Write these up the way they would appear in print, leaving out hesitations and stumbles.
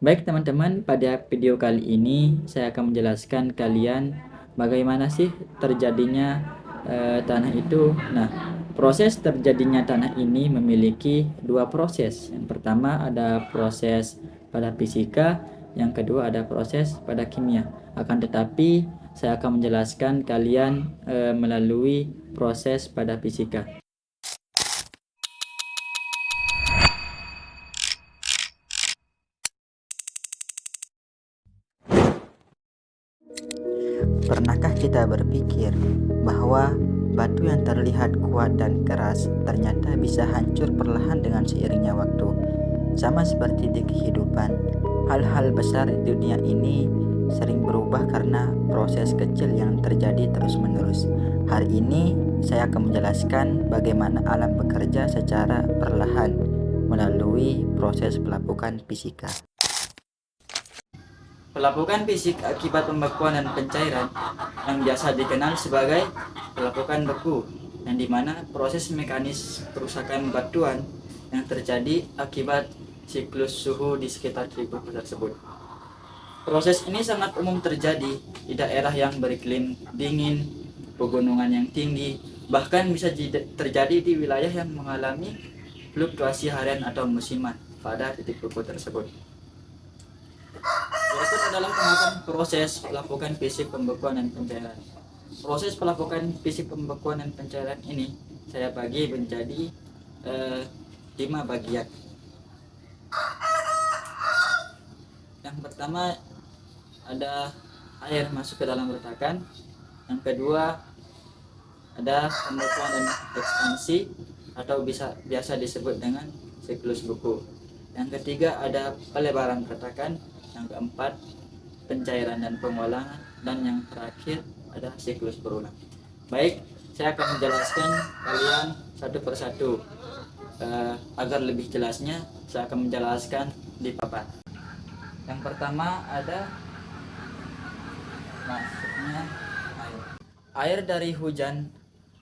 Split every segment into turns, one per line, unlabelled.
Baik teman-teman, pada video kali ini saya akan menjelaskan kalian bagaimana sih terjadinya tanah itu. Nah, proses terjadinya tanah ini memiliki dua proses. Yang pertama ada proses pada fisika, yang kedua ada proses pada kimia. Akan tetapi saya akan menjelaskan kalian melalui proses pada fisika. Pernahkah kita berpikir bahwa batu yang terlihat kuat dan keras ternyata bisa hancur perlahan dengan seiringnya waktu? Sama seperti di kehidupan, hal-hal besar di dunia ini sering berubah karena proses kecil yang terjadi terus-menerus. Hari ini saya akan menjelaskan bagaimana alam bekerja secara perlahan melalui proses pelapukan fisika. Pelapukan fisik akibat pembekuan dan pencairan yang biasa dikenal sebagai pelapukan beku, yang dimana proses mekanis kerusakan batuan yang terjadi akibat siklus suhu di sekitar titik beku tersebut. Proses ini sangat umum terjadi di daerah yang beriklim dingin, pegunungan yang tinggi, bahkan bisa terjadi di wilayah yang mengalami fluktuasi harian atau musiman pada titik beku tersebut. Berikut adalah pengakuan proses pelapukan fisik pembekuan dan pencairan. Proses pelapukan fisik pembekuan dan pencairan ini saya bagi menjadi 5 bagian. Yang pertama ada air masuk ke dalam retakan. Yang kedua ada pembekuan dan ekspansi atau biasa disebut dengan siklus beku. Yang ketiga ada pelebaran retakan. Yang keempat pencairan dan pengulangan, dan yang terakhir ada siklus berulang. Baik, saya akan menjelaskan kalian satu persatu. Agar lebih jelasnya saya akan menjelaskan di papan. Yang pertama ada masuknya air. Air dari hujan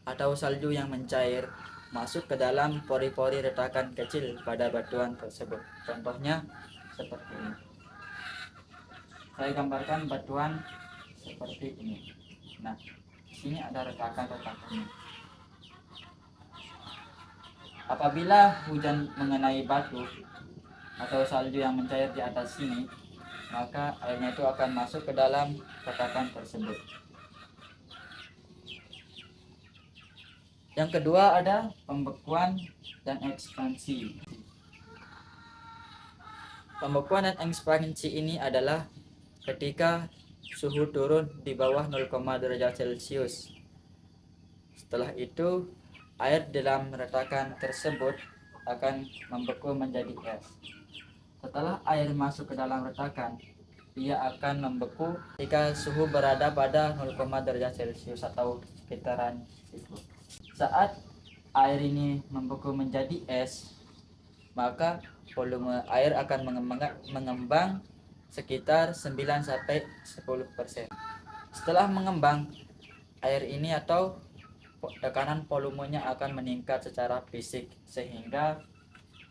atau salju yang mencair masuk ke dalam pori-pori retakan kecil pada batuan tersebut. Contohnya seperti ini. Saya gambarkan batuan seperti ini. Nah, di sini ada retakan-retakannya. Apabila hujan mengenai batu atau salju yang mencair di atas sini, maka airnya itu akan masuk ke dalam retakan tersebut. Yang kedua ada pembekuan dan ekspansi. Pembekuan dan ekspansi ini adalah ketika suhu turun di bawah 0, derajat Celcius. Setelah itu, air dalam retakan tersebut akan membeku menjadi es. Setelah air masuk ke dalam retakan, ia akan membeku ketika suhu berada pada 0, derajat Celcius atau sekitaran itu. Saat air ini membeku menjadi es, maka volume air akan mengembang sekitar 9-10%. Setelah mengembang, air ini atau tekanan volumenya akan meningkat secara fisik sehingga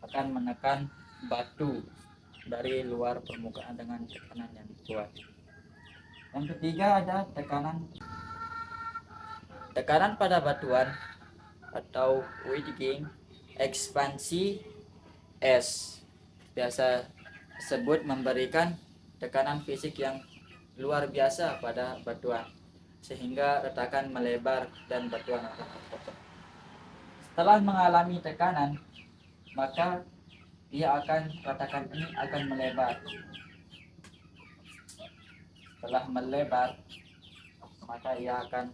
akan menekan batu dari luar permukaan dengan tekanan yang kuat. Yang ketiga ada tekanan pada batuan atau wedging. Ekspansi es biasa tersebut memberikan tekanan fisik yang luar biasa pada batuan sehingga retakan melebar dan batuan akan terpecah. Setelah mengalami tekanan, maka retakan ini akan melebar. Setelah melebar, maka ia akan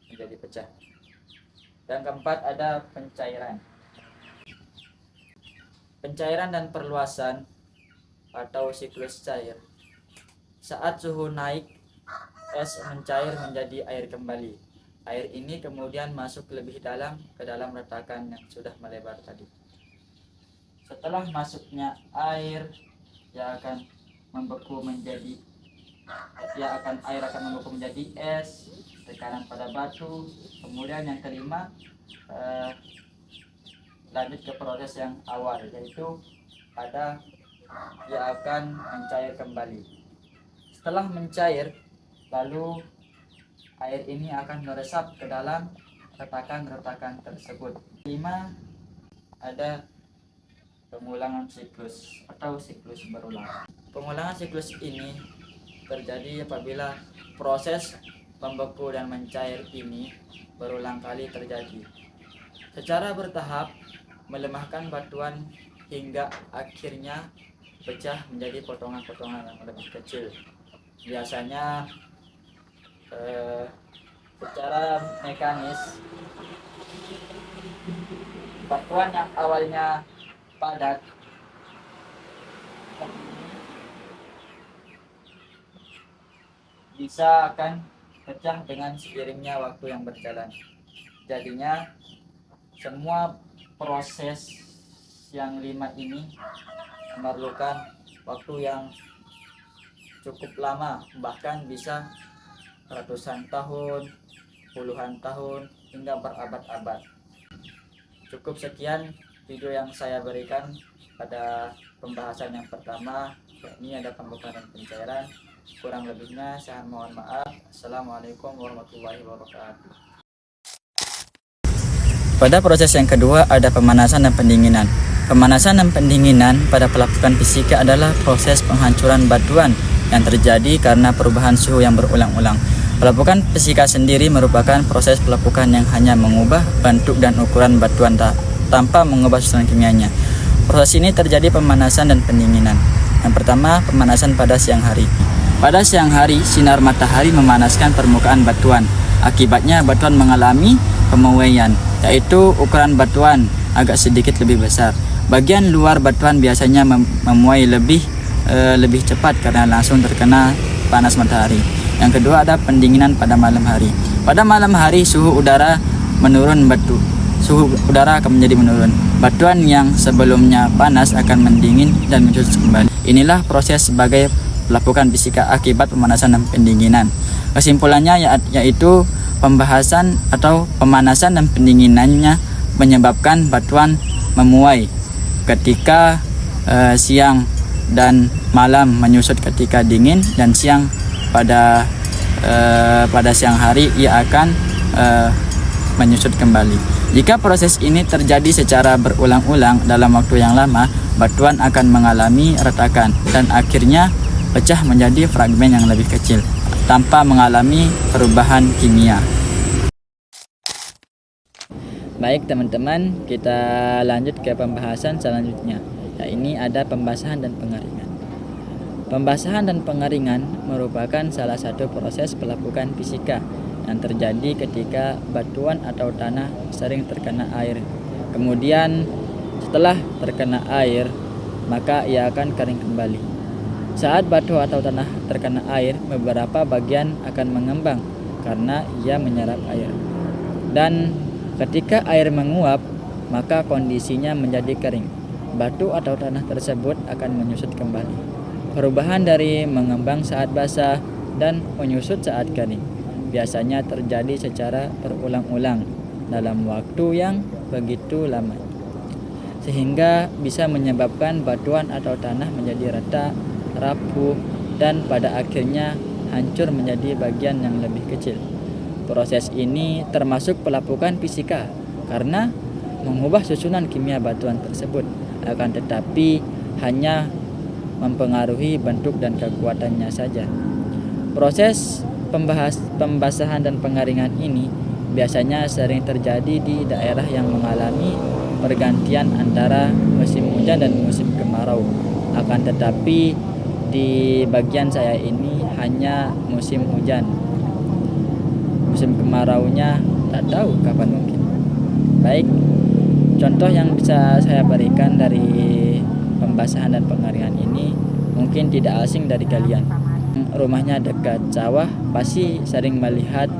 menjadi pecah. Yang keempat ada pencairan. Pencairan dan perluasan atau siklus cair. Saat suhu naik, es mencair menjadi air kembali. Air ini kemudian masuk lebih dalam ke dalam retakan yang sudah melebar tadi. Setelah masuknya air, air akan membeku menjadi es, tekanan pada batu. Kemudian yang kelima, lanjut ke proses yang awal, yaitu ada ia akan mencair kembali. Setelah mencair, lalu air ini akan meresap ke dalam retakan-retakan tersebut. 5. Ada pengulangan siklus atau siklus berulang. Pengulangan siklus ini terjadi apabila proses membeku dan mencair ini berulang kali terjadi secara bertahap, melemahkan batuan hingga akhirnya pecah menjadi potongan-potongan yang lebih kecil. Biasanya secara mekanis, batuan yang awalnya padat bisa akan pecah dengan seiringnya waktu yang berjalan. Jadinya semua proses yang 5 ini memerlukan waktu yang cukup lama, bahkan bisa ratusan tahun, puluhan tahun, hingga berabad-abad. Cukup sekian video yang saya berikan pada pembahasan yang pertama, yakni ada pembukaan dan pencairan. Kurang lebihnya saya mohon maaf. Assalamualaikum warahmatullahi wabarakatuh. Pada proses yang kedua ada pemanasan dan pendinginan. Pemanasan dan pendinginan pada pelapukan fisika adalah proses penghancuran batuan yang terjadi karena perubahan suhu yang berulang-ulang. Pelapukan fisika sendiri merupakan proses pelapukan yang hanya mengubah bentuk dan ukuran batuan tanpa mengubah susunan kimianya. Proses ini terjadi pemanasan dan pendinginan. Yang pertama, pemanasan pada siang hari. Pada siang hari, sinar matahari memanaskan permukaan batuan. Akibatnya batuan mengalami pemuaian, yaitu ukuran batuan agak sedikit lebih besar. Bagian luar batuan biasanya memuai lebih cepat karena langsung terkena panas matahari. Yang kedua ada pendinginan pada malam hari. Pada malam hari suhu udara akan menjadi menurun. Batuan yang sebelumnya panas akan mendingin dan menyusut kembali. Inilah proses sebagai pelapukan fisika akibat pemanasan dan pendinginan. Kesimpulannya yaitu pembahasan atau pemanasan dan pendinginannya menyebabkan batuan memuai ketika siang dan malam menyusut ketika dingin, dan siang pada siang hari ia akan menyusut kembali. Jika proses ini terjadi secara berulang-ulang dalam waktu yang lama, batuan akan mengalami retakan dan akhirnya pecah menjadi fragmen yang lebih kecil tanpa mengalami perubahan kimia. Baik teman-teman, kita lanjut ke pembahasan selanjutnya. Ini ada pembasahan dan pengeringan. Pembasahan dan pengeringan merupakan salah satu proses pelapukan fisika yang terjadi ketika batuan atau tanah sering terkena air. Kemudian setelah terkena air, maka ia akan kering kembali. Saat batu atau tanah terkena air, beberapa bagian akan mengembang karena ia menyerap air. Dan ketika air menguap, maka kondisinya menjadi kering. Batu atau tanah tersebut akan menyusut kembali. Perubahan dari mengembang saat basah dan menyusut saat kering biasanya terjadi secara berulang-ulang dalam waktu yang begitu lama, sehingga bisa menyebabkan batuan atau tanah menjadi retak, rapuh, dan pada akhirnya hancur menjadi bagian yang lebih kecil. Proses ini termasuk pelapukan fisika karena mengubah susunan kimia batuan tersebut, akan tetapi hanya mempengaruhi bentuk dan kekuatannya saja. Proses pembasahan dan pengeringan ini biasanya sering terjadi di daerah yang mengalami pergantian antara musim hujan dan musim kemarau. Akan tetapi di bagian saya ini hanya musim hujan. Musim kemaraunya tak tahu kapan mungkin. Baik, contoh yang bisa saya berikan dari pembasahan dan pengeringan ini mungkin tidak asing dari kalian. Rumahnya dekat sawah, pasti sering melihat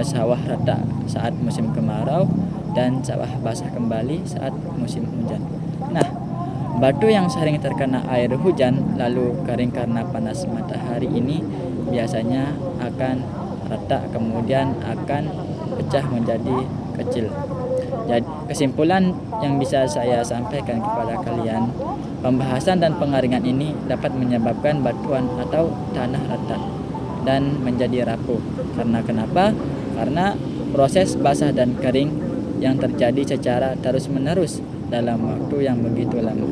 sawah retak saat musim kemarau dan sawah basah kembali saat musim hujan. Nah, batu yang sering terkena air hujan lalu kering karena panas matahari ini biasanya akan retak kemudian akan pecah menjadi kecil. Jadi kesimpulan yang bisa saya sampaikan kepada kalian, pembahasan dan pengaringan ini dapat menyebabkan batuan atau tanah retak dan menjadi rapuh. Karena kenapa? Karena proses basah dan kering yang terjadi secara terus-menerus dalam waktu yang begitu lama.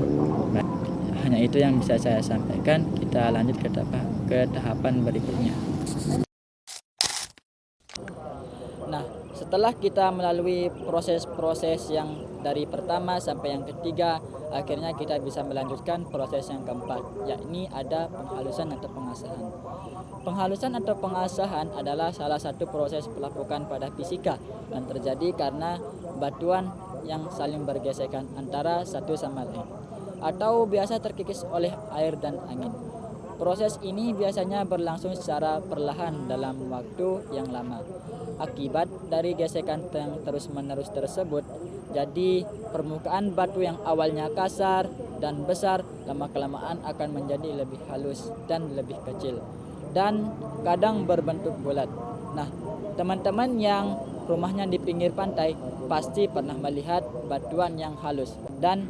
Hanya itu yang bisa saya sampaikan. Kita lanjut ke tahapan berikutnya. Nah, setelah kita melalui proses-proses yang dari pertama sampai yang ketiga, akhirnya kita bisa melanjutkan proses yang keempat, yakni ada penghalusan atau pengasahan. Penghalusan atau pengasahan adalah salah satu proses pelapukan pada fisika yang terjadi karena batuan yang saling bergesekan antara satu sama lain, atau biasa terkikis oleh air dan angin. Proses ini biasanya berlangsung secara perlahan dalam waktu yang lama. Akibat dari gesekan yang terus-menerus tersebut, jadi permukaan batu yang awalnya kasar dan besar lama-kelamaan akan menjadi lebih halus dan lebih kecil, dan kadang berbentuk bulat. Nah, teman-teman yang rumahnya di pinggir pantai pasti pernah melihat batuan yang halus, dan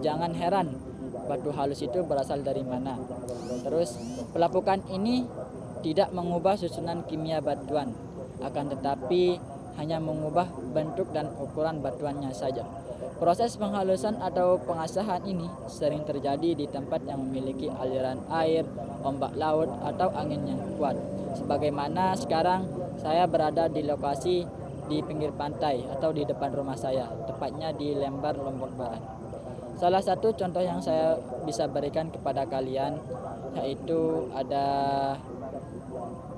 jangan heran batu halus itu berasal dari mana. Terus, pelapukan ini tidak mengubah susunan kimia batuan, akan tetapi hanya mengubah bentuk dan ukuran batuannya saja. Proses penghalusan atau pengasahan ini sering terjadi di tempat yang memiliki aliran air, ombak laut, atau angin yang kuat. Sebagaimana sekarang saya berada di lokasi di pinggir pantai atau di depan rumah saya, tepatnya di Lembar, Lombok Barat. Salah satu contoh yang saya bisa berikan kepada kalian yaitu ada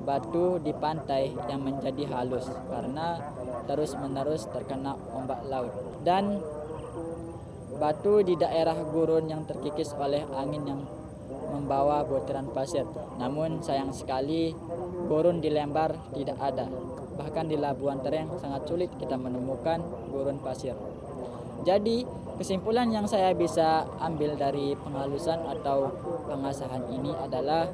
batu di pantai yang menjadi halus karena terus-menerus terkena ombak laut, dan batu di daerah gurun yang terkikis oleh angin yang membawa butiran pasir. Namun sayang sekali gurun di Lembar tidak ada. Bahkan di Labuan Tereng sangat sulit kita menemukan gurun pasir. Jadi kesimpulan yang saya bisa ambil dari penghalusan atau pengasahan ini adalah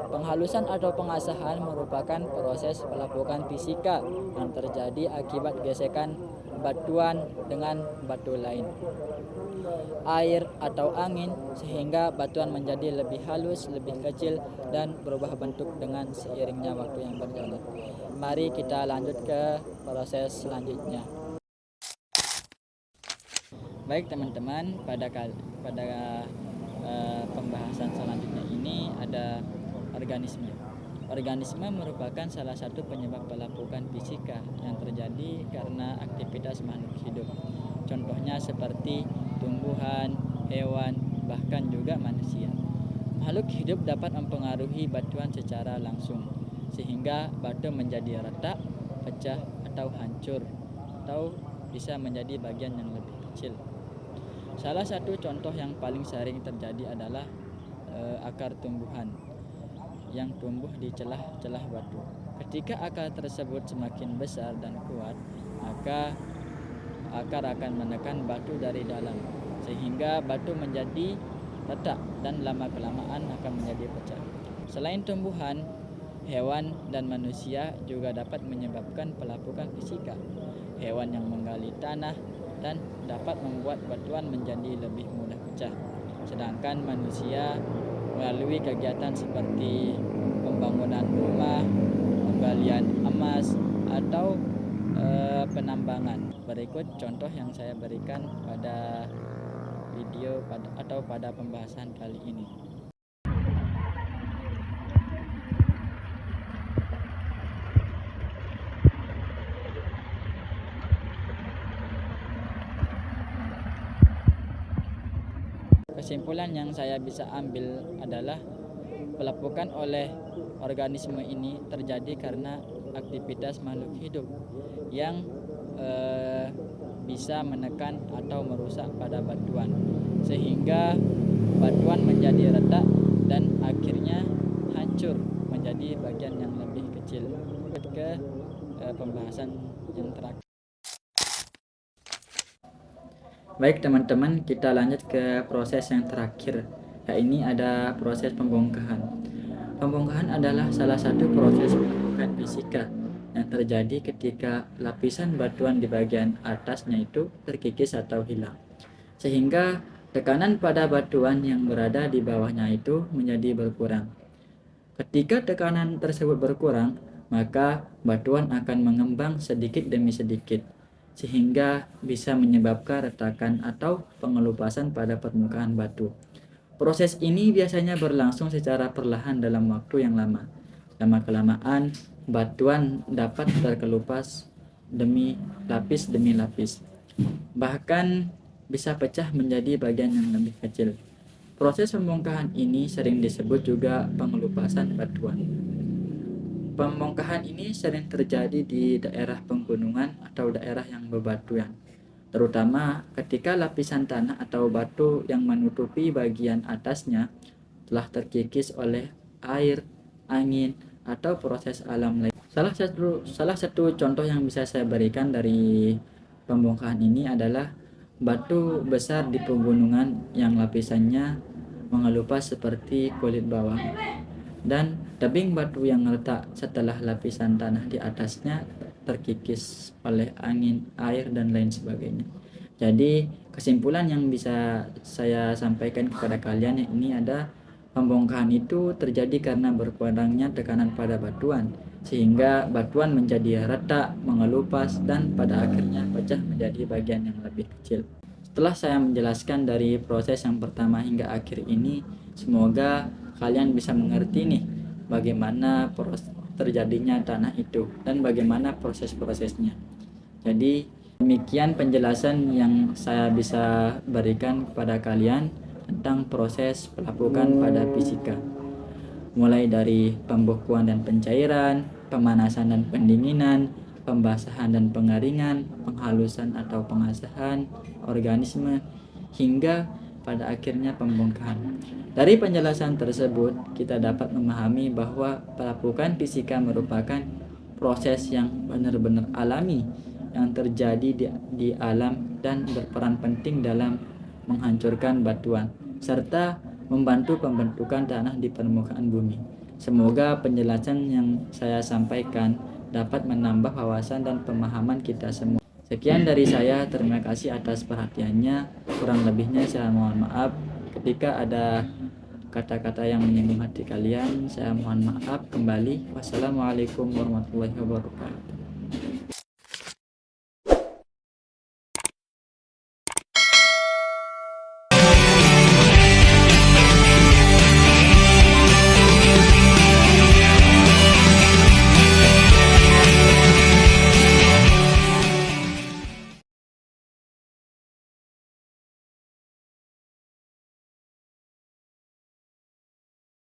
penghalusan atau pengasahan merupakan proses pelapukan fisika yang terjadi akibat gesekan batuan dengan batu lain, air atau angin, sehingga batuan menjadi lebih halus, lebih kecil, dan berubah bentuk dengan seiringnya waktu yang berjalan. Mari kita lanjut ke proses selanjutnya. Baik teman-teman, pada pembahasan selanjutnya ini ada organisme. Organisme merupakan salah satu penyebab pelapukan fisika yang terjadi karena aktivitas makhluk hidup. Contohnya seperti tumbuhan, hewan, bahkan juga manusia. Makhluk hidup dapat mempengaruhi batuan secara langsung, sehingga batu menjadi retak, pecah, atau hancur, atau bisa menjadi bagian yang lebih kecil. Salah satu contoh yang paling sering terjadi adalah akar tumbuhan yang tumbuh di celah-celah batu. Ketika akar tersebut semakin besar dan kuat, maka akar akan menekan batu dari dalam, sehingga batu menjadi retak dan lama-kelamaan akan menjadi pecah. Selain tumbuhan, hewan dan manusia juga dapat menyebabkan pelapukan fisika. Hewan yang menggali tanah dan dapat membuat batuan menjadi lebih mudah pecah. Sedangkan manusia melalui kegiatan seperti pembangunan rumah, penggalian emas, atau penambangan. Berikut contoh yang saya berikan pada video atau pada pembahasan kali ini. Kesimpulan yang saya bisa ambil adalah pelapukan oleh organisme ini terjadi karena aktivitas makhluk hidup yang bisa menekan atau merusak pada batuan, sehingga batuan menjadi retak dan akhirnya hancur menjadi bagian yang lebih kecil. Ke pembahasan yang terakhir. Baik teman-teman, kita lanjut ke proses yang terakhir. Ini ada proses pembongkahan. Pembongkahan adalah salah satu proses pelapukan fisika yang terjadi ketika lapisan batuan di bagian atasnya itu terkikis atau hilang, sehingga tekanan pada batuan yang berada di bawahnya itu menjadi berkurang. Ketika tekanan tersebut berkurang, maka batuan akan mengembang sedikit demi sedikit, sehingga bisa menyebabkan retakan atau pengelupasan pada permukaan batu. Proses ini biasanya berlangsung secara perlahan dalam waktu yang lama. Lama-kelamaan, batuan dapat terkelupas demi lapis, bahkan bisa pecah menjadi bagian yang lebih kecil. Proses pembongkahan ini sering disebut juga pengelupasan batuan. Pembongkahan ini sering terjadi di daerah pegunungan atau daerah yang bebatuan, terutama ketika lapisan tanah atau batu yang menutupi bagian atasnya telah terkikis oleh air, angin, atau proses alam lain. Salah satu contoh yang bisa saya berikan dari pembongkahan ini adalah batu besar di pegunungan yang lapisannya mengelupas seperti kulit bawang, dan tebing batu yang letak setelah lapisan tanah di atasnya terkikis oleh angin, air, dan lain sebagainya. Jadi kesimpulan yang bisa saya sampaikan kepada kalian ini ada pembongkahan itu terjadi karena berkurangnya tekanan pada batuan, sehingga batuan menjadi retak, mengelupas, dan pada akhirnya pecah menjadi bagian yang lebih kecil. Setelah saya menjelaskan dari proses yang pertama hingga akhir ini, semoga kalian bisa mengerti nih bagaimana terjadinya tanah itu dan bagaimana proses-prosesnya. Jadi demikian penjelasan yang saya bisa berikan kepada kalian tentang proses pelapukan pada fisika, mulai dari pembekuan dan pencairan, pemanasan dan pendinginan, pembasahan dan pengeringan, penghalusan atau pengasahan organisme, hingga pada akhirnya pembongkahan. Dari penjelasan tersebut, kita dapat memahami bahwa pelapukan fisika merupakan proses yang benar-benar alami yang terjadi di alam dan berperan penting dalam menghancurkan batuan serta membantu pembentukan tanah di permukaan bumi. Semoga penjelasan yang saya sampaikan dapat menambah wawasan dan pemahaman kita semua. Sekian dari saya, terima kasih atas perhatiannya. Kurang lebihnya saya mohon maaf. Ketika ada kata-kata yang menyinggung hati kalian, saya mohon maaf kembali. Wassalamualaikum warahmatullahi wabarakatuh.